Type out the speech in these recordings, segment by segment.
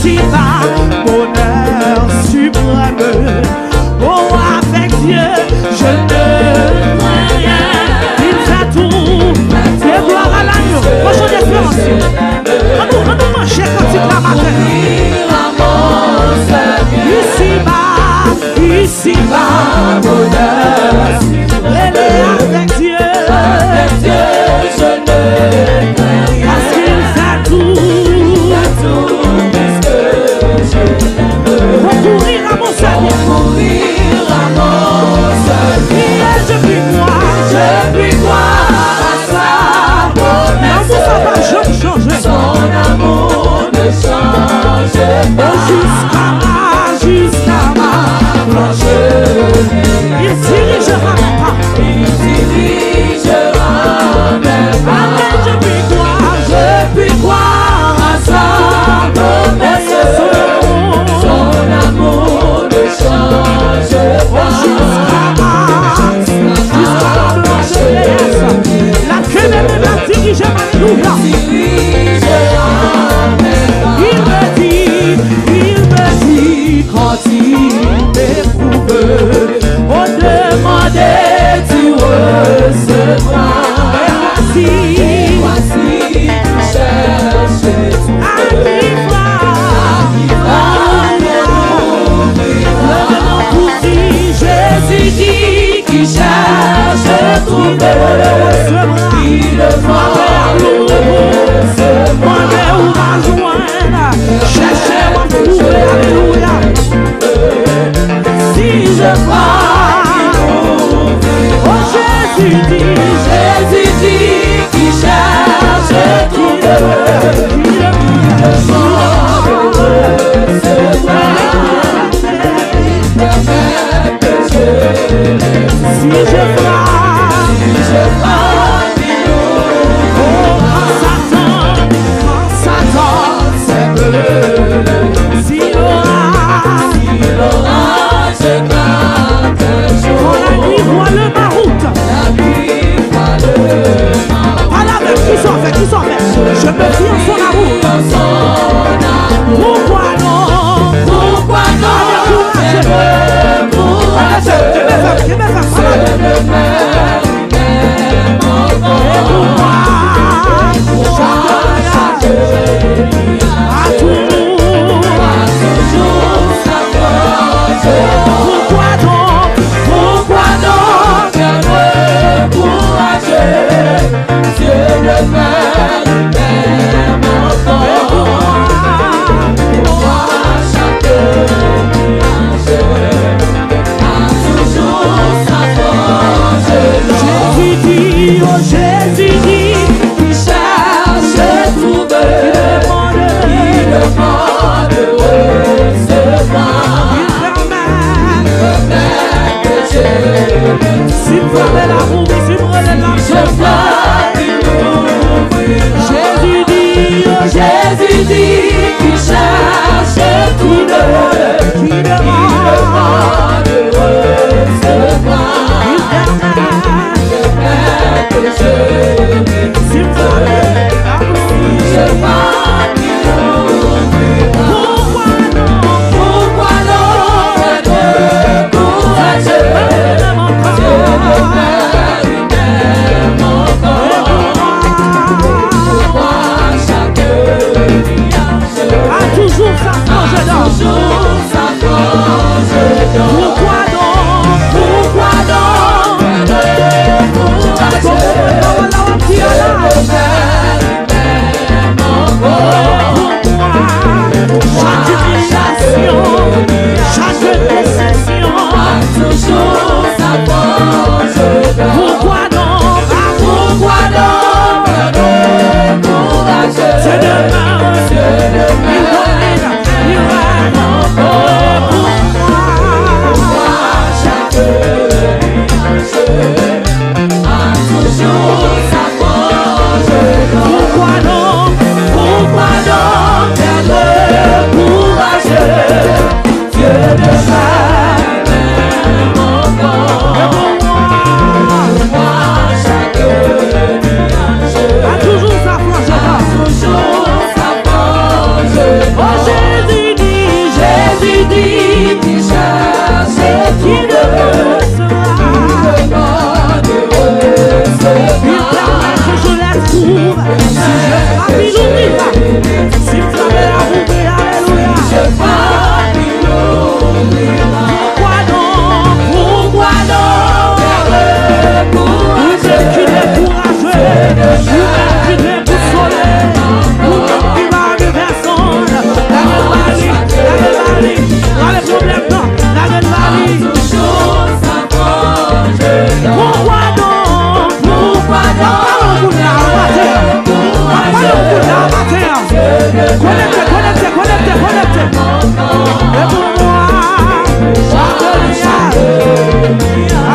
ici-bas, bonheur suprême. Oh, avec Dieu, je ne crains rien. Il fait tout, et gloire à l'agneau. Bonjour d'espérance. On nous manger quand il la matin. Ici-bas, bonheur. Elle est avec Dieu. Avec Dieu, je ne crains rien. Parce qu'il fait tout puisque je l'aime. Recourir à mon Seigneur. Recourir à mon Seigneur. Et je puis croire à sa promesse. L'amour, ça va jamais changer. Son amour ne change pas. Jusqu'à ma planche. Il dirigera mes pas. Il dirigera mes pas. Amen, je puis croire à sa promesse. Son amour ne change pas. Jusqu'à ma planche. La queue la dirige, alléluia. Quand il m'éprouve, on demandait, tu recevras. Et voici, tu cherches tout. Arrivera pour dire, Jésus dit qu'il cherche tout. Il le voit, on est où va joindre. Cherchez mon trouver, alléluia. Si je crois, oh Jésus dit qu'il cherche tout le si je crois, Satan, c'est bleu. Si l'orage éclate un jour, la nuit voit le maroute. Voilà avec qui s'en fait. Je me fie en son amour. Pourquoi non? Je me Jésus dit qu'il cherche à trouver. Il demande recevoir. Il permet que je s'il fallait l'amour, s'il fallait l'amour. Jésus dit qu'il cherche à trouver. Il demande recevoir. S'il fallait l'amour, pourquoi non être courageux? Dieu ne perd Il permet que je les trouve. Si je frappe, il oubliera. Si je frappe, il oubliera. Alléluia. Si je frappe, il oubliera. Pourquoi non? Vous êtes qui découragé, vous êtes qui déboussolé, vous êtes qui va de personne. La les problèmes, non, la pourquoi non? Pourquoi non? Connectez. Et pour moi, à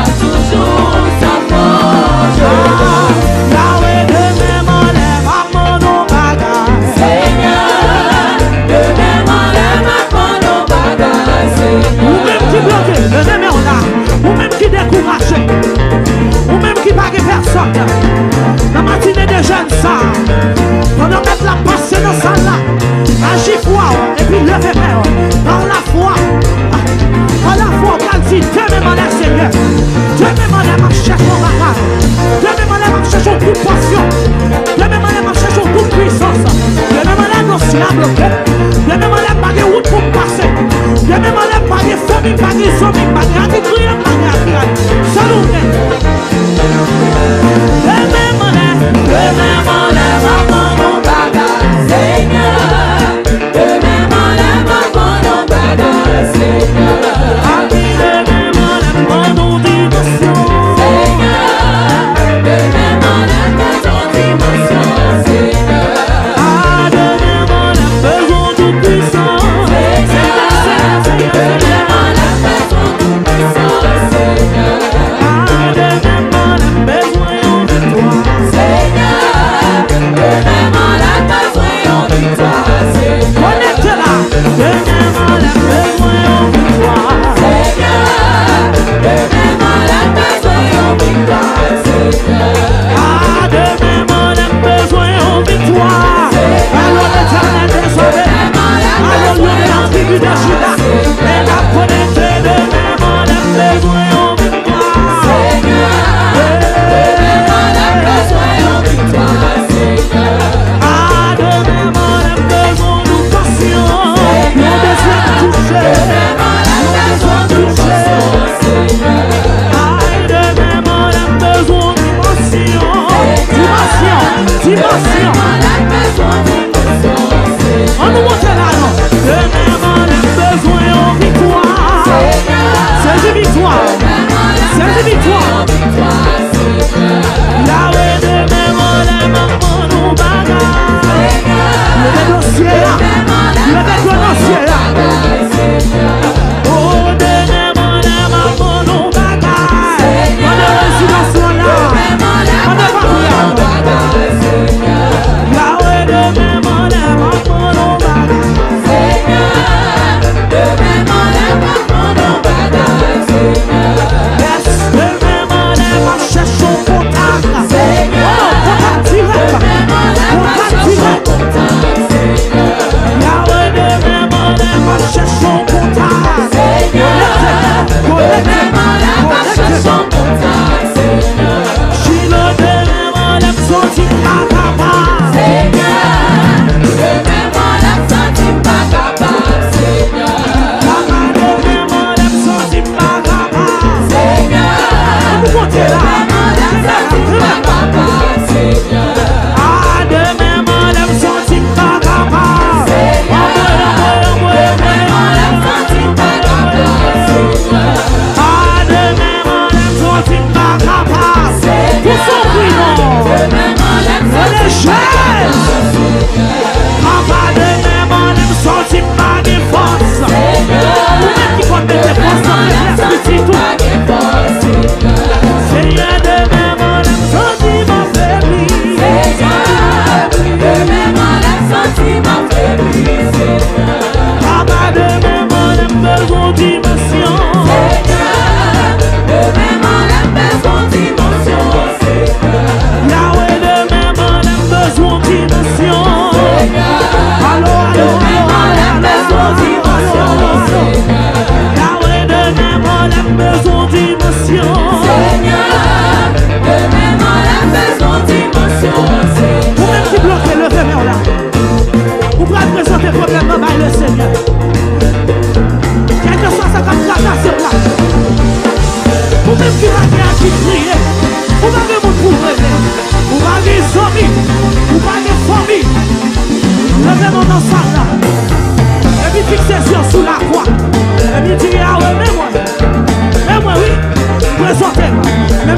toujours sa forge. Yahweh de même enlève à mon bagage. Seigneur, de même enlève à mon bagage. Ou même qui bloque, le même on a. Ou même qui décourage. Ou même qui pague personne. La matinée des jeunes ça. Pendant mettre la passée dans ça là. Agis foi et puis levez père. Dans la foi. Dans la foi, on dit Dieu même en l'air Seigneur. Dieu même en l'air marche mon bagage. Dieu même en l'air marche toute passion. Dieu même en l'air marche toute puissance. Dieu même en l'air non si la bloqué. Dieu même en l'air pas de route pour passer. Dieu même en l'air pas de famille, pas de zombie, pas de agriculture, pas de agriculture. Salut. Dieu même en l'air.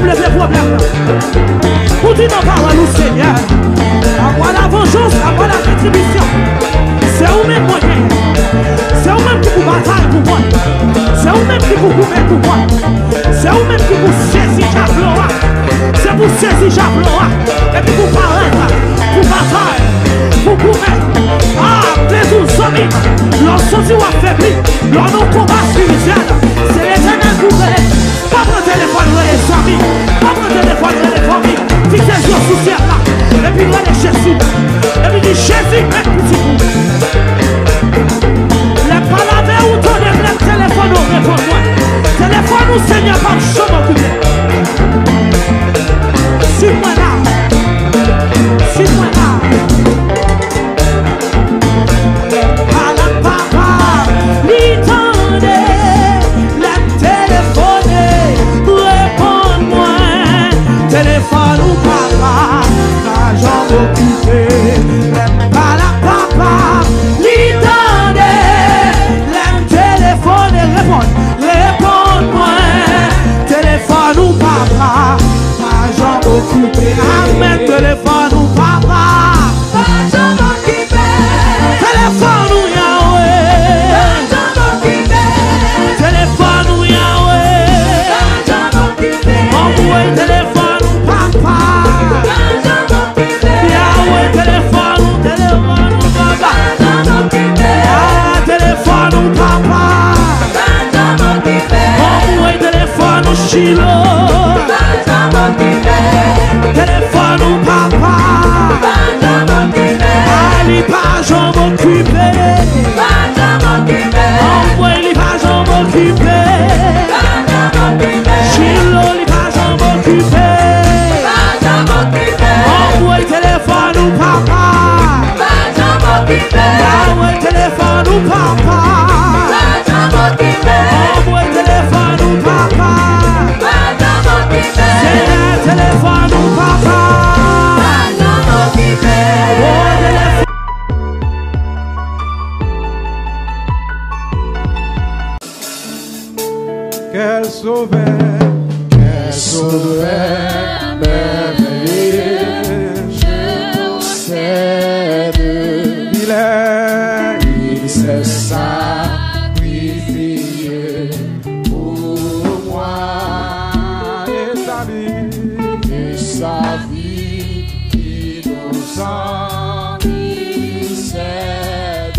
soulever le problème. Pour dire nos paroles au Seigneur, à moi la vengeance, à moi la rétribution. C'est vous-même moyen. C'est vous-même qui vous bataille pour moi. C'est vous-même qui vous mettre pour moi. C'est vous-même qui vous saisit Jabloa. C'est vous saisir Jabloa. Et puis vous paraître, vous bataille, vous mettre. Ah, les amis, lorsque tu as faibli, lors nos combats spirituels, c'est l'Éternel qui vous aide. Pas prendre téléphone, les amis. Pas prendre téléphone, les familles. Fixez les yeux sous ciel là. Et puis allez Jésus. Et puis dit Jésus, mec, petit coup. Les palavres ou ton le téléphone au répond-moi. Téléphone ou Seigneur, pas de chemin occupé. Suis-moi là. Suis-moi là. À la papa, l'itendez, la téléphoner, réponds-moi. Téléphone ou papa, la jambe occupée. À la papa, l'itendez, la téléphoner, réponds-moi. Téléphone ou papa, la jambe occupée. Amen, téléphone ou papa, la jambe occupée. Téléphone ou Yahweh, la jambe occupée. Téléphone ou Yahweh, la jambe occupée. Envoie téléphone ou papa, la jambe occupée. Yahweh, téléphone ou papa, la jambe occupée. Ah, téléphone ou papa, la jambe occupée. Envoie téléphone ou Chilo, la jambe occupée. Téléphone ou papa, la jambe occupée. Ali pas jambe occupée, la jambe occupée. Envoie les pas jambe occupée, la jambe occupée. Chilo les pas jambe occupée, la jambe occupée. Envoie téléphone ou papa, la jambe occupée. Envoie téléphone ou papa, la jambe occupée. Envoie téléphone ou papa, la jambe occupée. C'est téléphone ou papa, la jambe occupée. Quel sauveur merveilleux, je sais il s'est sacrifié pour moi et sa vie innocente, il s'est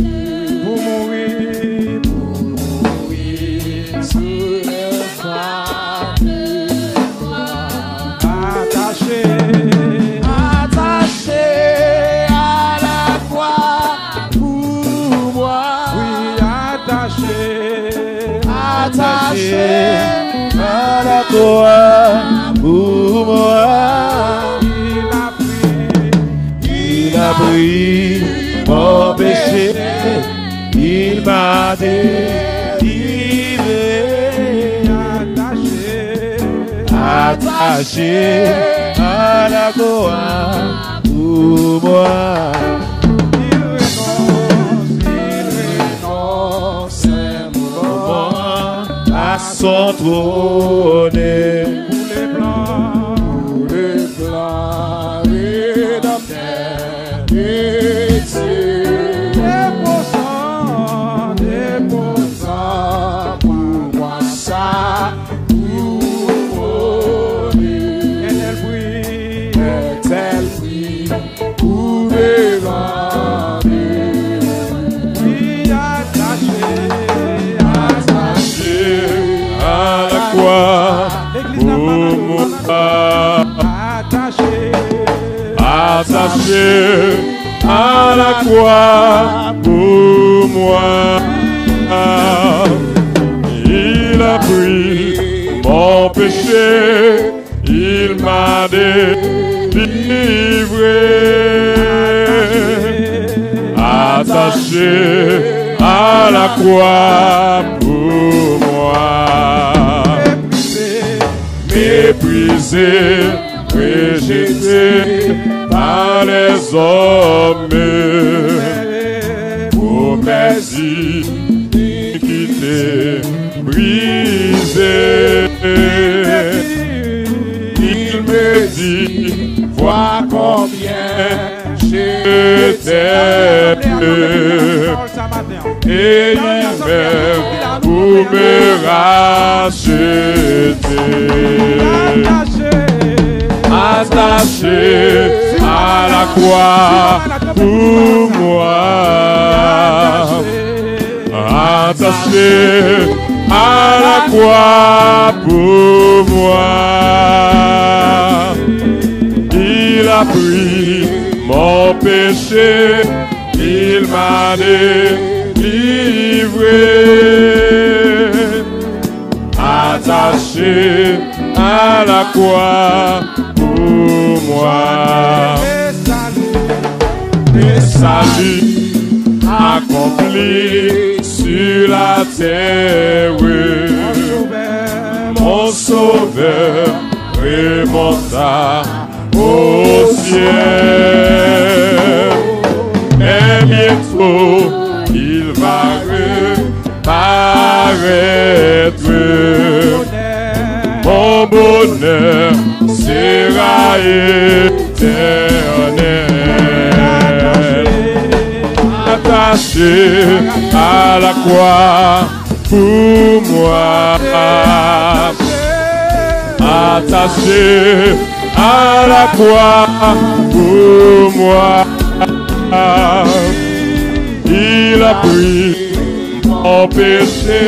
pour mourir sous le phare de gloire. Attaché à la croix pour moi. Oui, attaché à la croix pour moi. Il a pris mon péché, il m'a délivré. Attaché à la croix pour moi. Il renonce un moment à son trône. Pour les plans rédempteurs de Dieu. Déposant pour moi ça. Attaché à la croix pour moi. Il a pris mon péché, il m'a délivré. Attaché à la croix pour moi. Méprisé, rejeté par les hommes, pour mes iniquités brisées. Il me dit, vois combien je t'aime. Et il m'aime pour me racheter. Attaché à la croix pour moi. Attaché à la croix pour moi. Il a pris mon péché, il m'a délivré. Attaché à la croix pour moi. Et salut accompli sur la terre. Mon sauveur remonta au ciel. Et bientôt il va reparaître. Mon bonheur sera éternel. Attaché à la croix pour moi. Attaché à la croix pour moi. Il a pris mon péché,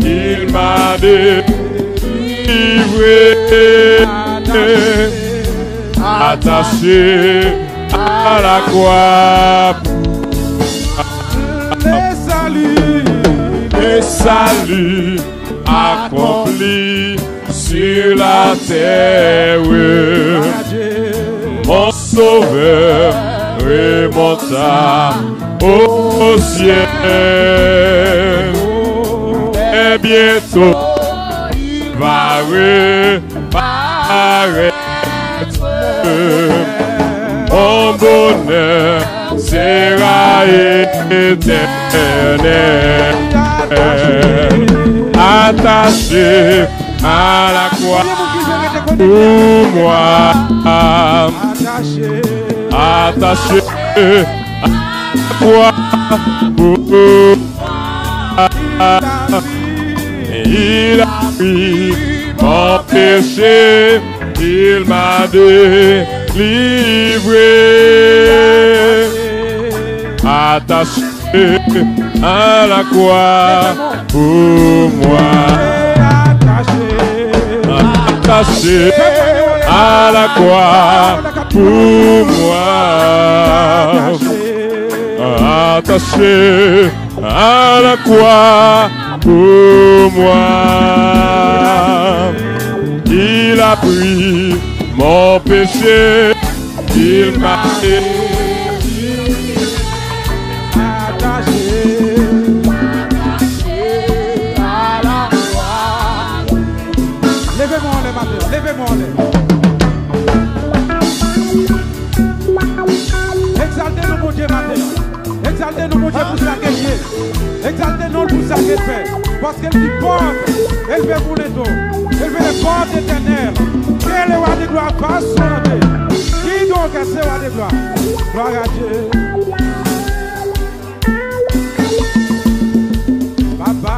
il m'a délivré. Attaché à la croix. Les saluts accomplis sur la terre. Mon sauveur remonta au ciel. Et bientôt il va reparaître. Mon bonheur sera éternel. Attaché à la croix pour moi. Attaché à la croix pour moi. Il a pris mon péché, il m'a délivré. Attaché à la croix pour moi. Attaché à la croix pour moi. Attaché à la croix pour moi. Il a pris mon péché, il m'a levez-moi les. Exaltez-nous mon Dieu maintenant. Exaltez-nous mon Dieu pour ça qu'elle est. Exaltez-nous pour ça qu'elle fait. Parce qu'elle dit porte, elle veut pour les dos. Elle veut les portes éternelles. Quel est le roi de gloire va sonner. Qui donc est ce roi de gloire? Gloire à Dieu. Papa.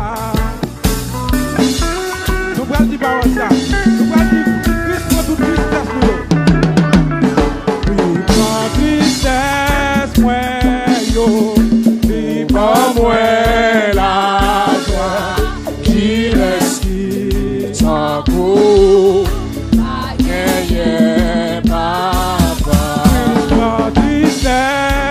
Nous allons dire par ça. Nous allons dire Christ pour toute tristesse pour nous. Oui, pour tristesse, moi, yo. Oui, pour moi, la joie. Qui laisse qui s'en court. Papa. Oui, pour tristesse.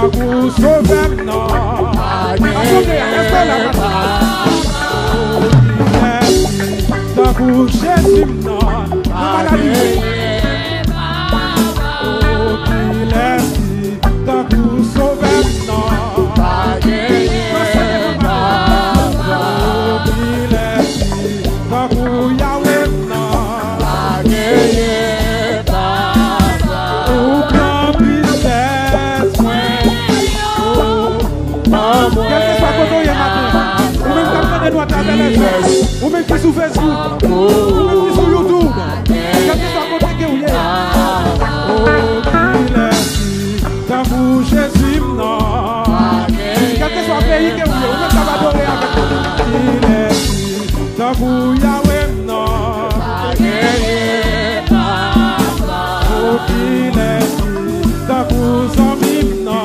tant qu'on sauve non. Attendez, restez là. Tant qu'on Jésus non. Tant qu'on sauve non. Tant qu'on Yahweh non. Ou même qui sur Facebook, ou même qui sur YouTube, quel que soit côté que vous êtes. Oh, il est dans vous Jésus, non. Quel que soit pays que vous êtes, ou même ça va adorer avec vous. Il est dans vous Yahweh, non. Oh, il est dans vous amis, non.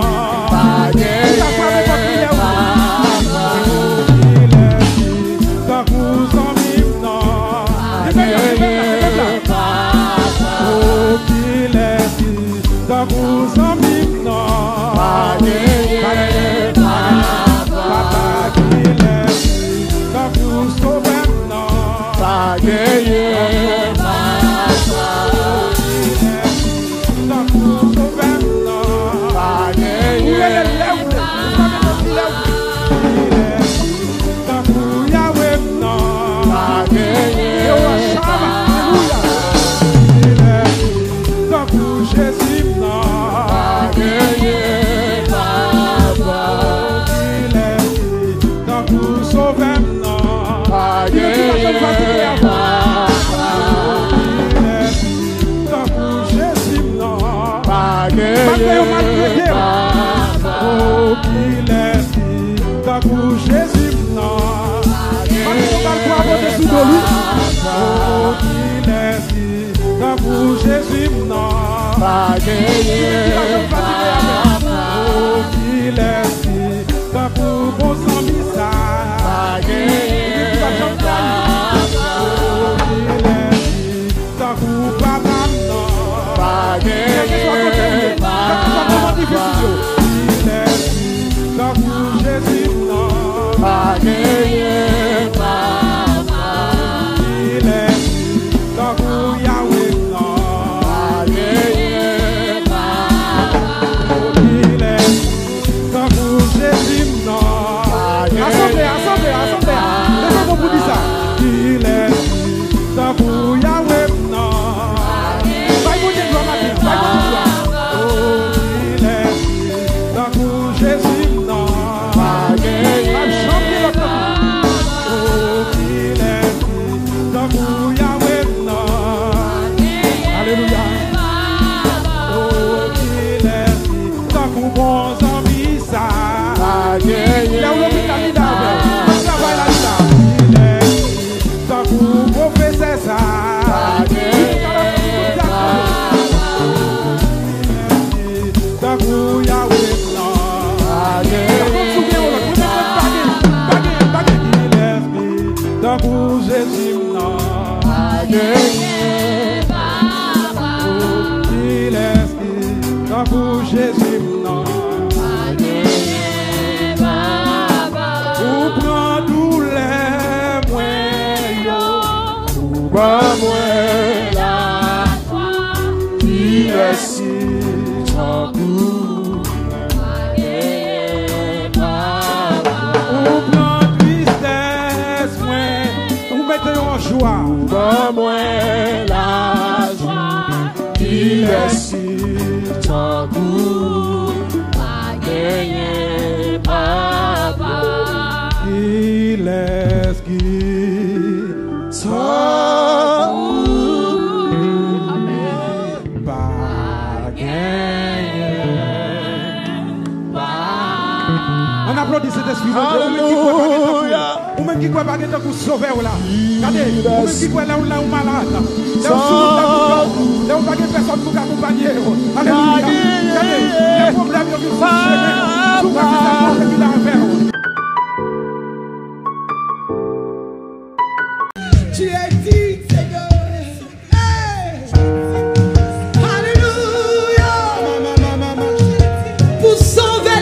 Vous en mime non. Papa qui est dans vous sauver non. Dans vous sauver non. Où est le dans vous Yahweh non. Dans vous Jésus non. Jésus non. On applaudit cet esprit. Ou même qui croit pas que tu es sauvé là. Regardez, ou même qui croit là où malade. Là où là où pas de personne pour accompagner. Alléluia. Regardez, les problèmes qui sont chez nous. Tout ça qui l'a fait. Tu es dit, Seigneur. Alléluia. Pour sauver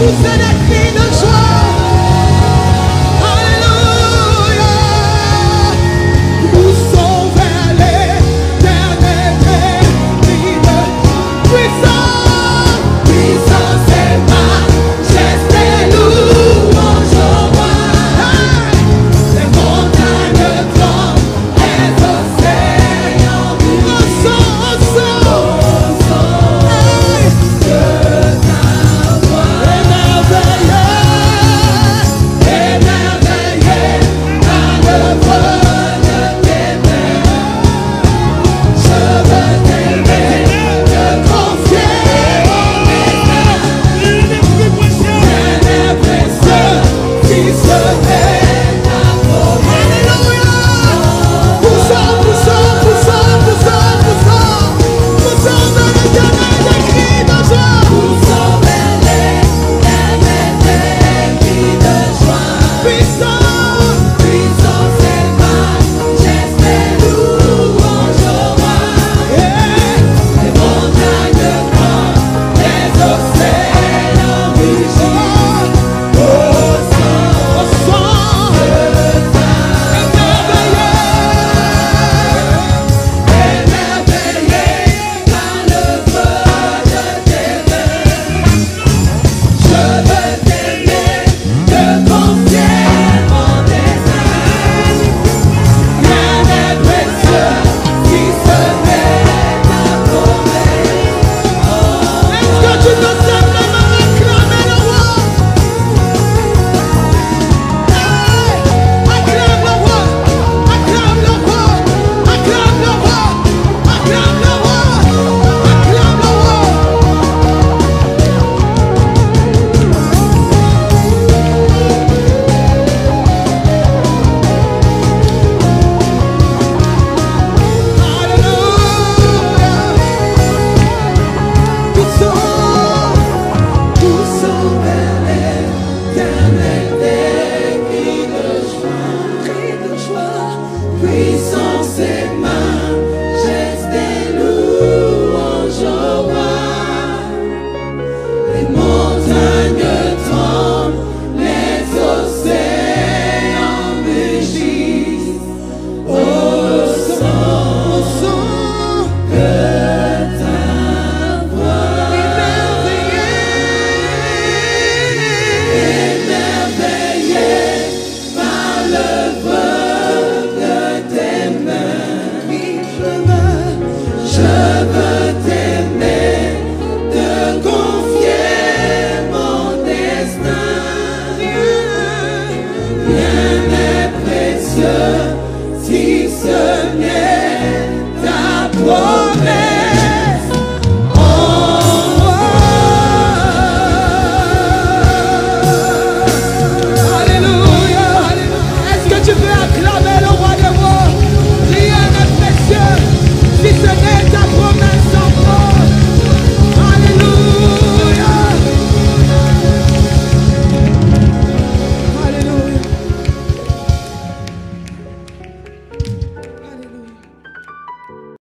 Pousser des cris de joie.